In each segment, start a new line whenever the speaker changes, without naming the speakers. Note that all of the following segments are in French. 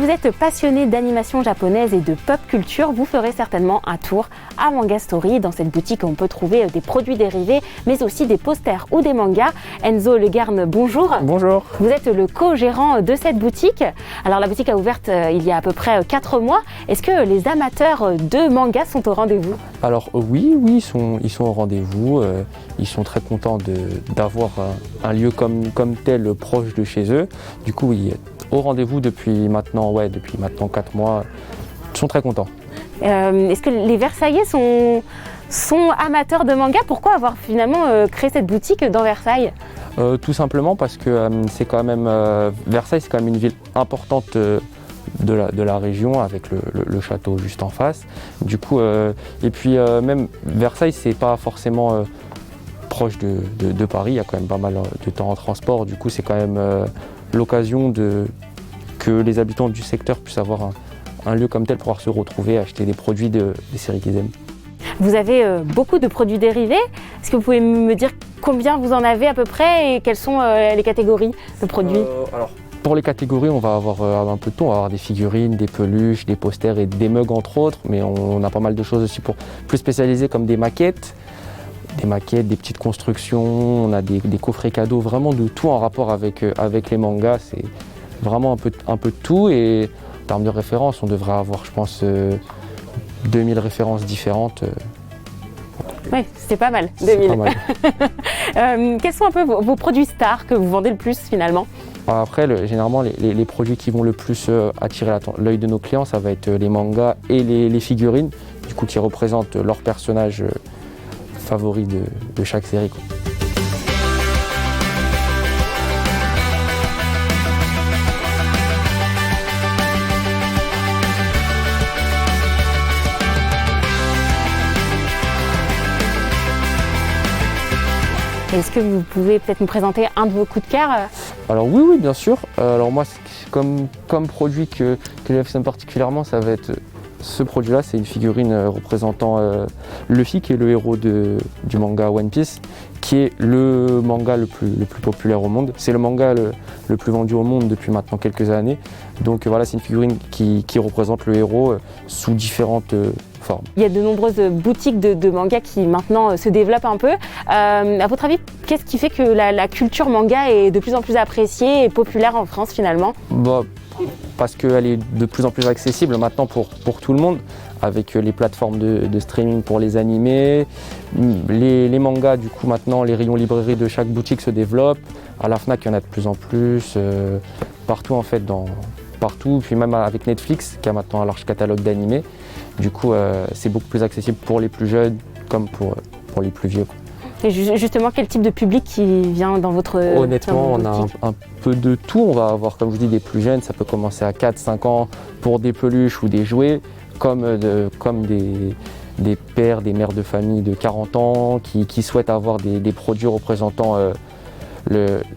vous êtes passionné d'animation japonaise et de pop culture, vous ferez certainement un tour à Manga Story. Dans cette boutique, on peut trouver des produits dérivés, mais aussi des posters ou des mangas. Enzo Legarne, bonjour.
Bonjour.
Vous êtes le co-gérant de cette boutique. Alors la boutique a ouvert il y a à peu près 4 mois. Est-ce que les amateurs de manga sont au rendez-vous?
Alors oui, ils sont au rendez-vous. Ils sont très contents d'avoir un lieu comme tel proche de chez eux. Du coup, oui, au rendez-vous depuis maintenant 4 mois. Ils sont très contents.
Est-ce que les Versaillais sont amateurs de manga? Pourquoi avoir finalement créé cette boutique dans Versailles?
Tout simplement parce que c'est quand même Versailles, c'est quand même une ville importante de la région, avec le château juste en face. Du coup, et puis même Versailles, c'est pas forcément proche de Paris. Il y a quand même pas mal de temps en transport. Du coup, c'est quand même l'occasion que les habitants du secteur puissent avoir un lieu comme tel pour pouvoir se retrouver, acheter des produits des séries qu'ils aiment.
Vous avez beaucoup de produits dérivés. Est-ce que vous pouvez me dire combien vous en avez à peu près et quelles sont les catégories de produits?
Alors, pour les catégories, on va avoir un peu de tout. On va avoir des figurines, des peluches, des posters et des mugs entre autres. Mais on a pas mal de choses aussi pour plus spécialisées, comme des maquettes, des petites constructions. On a des coffrets cadeaux, vraiment de tout en rapport avec les mangas. C'est vraiment un peu de tout. Et en termes de références, on devrait avoir, je pense, 2000 références différentes.
Oui, c'est pas mal, 2000.
Pas mal.
Quels sont un peu vos produits stars que vous vendez le plus finalement?
Après, généralement, les produits qui vont le plus attirer l'œil de nos clients, ça va être les mangas et les figurines, du coup, qui représentent leurs personnages favoris de chaque série, quoi.
Est-ce que vous pouvez peut-être nous présenter un de vos coups de cœur?
Alors oui, bien sûr. Alors moi, comme produit que j'affectionne particulièrement, ça va être ce produit-là. C'est une figurine représentant Luffy, qui est le héros du manga One Piece, qui est le manga le plus populaire au monde. C'est le manga le plus vendu au monde depuis maintenant quelques années. Donc voilà, c'est une figurine qui représente le héros sous différentes formes.
Il y a de nombreuses boutiques de manga qui maintenant se développent un peu. À votre avis, qu'est-ce qui fait que la culture manga est de plus en plus appréciée et populaire en France finalement?
Parce qu'elle est de plus en plus accessible maintenant pour tout le monde, avec les plateformes de streaming pour les animés, les mangas. Du coup, maintenant, les rayons librairies de chaque boutique se développent. À la Fnac, il y en a de plus en plus, partout en fait, partout. Puis même avec Netflix, qui a maintenant un large catalogue d'animés. Du coup, c'est beaucoup plus accessible pour les plus jeunes comme pour les plus vieux.
Et justement, quel type de public qui vient dans votre
Honnêtement, on a un peu de tout. On va avoir, comme je vous dis, des plus jeunes. Ça peut commencer à 4-5 ans pour des peluches ou des jouets, comme des pères, des mères de famille de 40 ans qui souhaitent avoir des produits représentant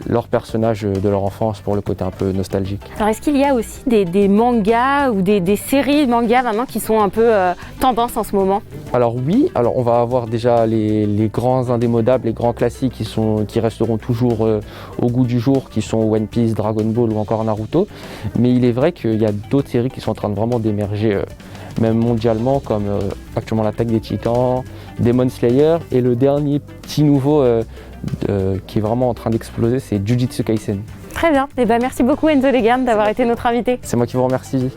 leur personnage de leur enfance pour le côté un peu nostalgique.
Alors est-ce qu'il y a aussi des mangas ou des séries de mangas maintenant qui sont un peu tendance en ce moment?
Alors oui, on va avoir déjà les grands indémodables, les grands classiques qui resteront toujours au goût du jour, qui sont One Piece, Dragon Ball ou encore Naruto. Mais il est vrai qu'il y a d'autres séries qui sont en train de vraiment d'émerger, même mondialement, comme actuellement l'Attaque des Titans, Demon Slayer, et le dernier petit nouveau qui est vraiment en train d'exploser, c'est Jujutsu Kaisen.
Très bien, merci beaucoup Enzo Legarne d'avoir été notre invité.
C'est moi qui vous remercie.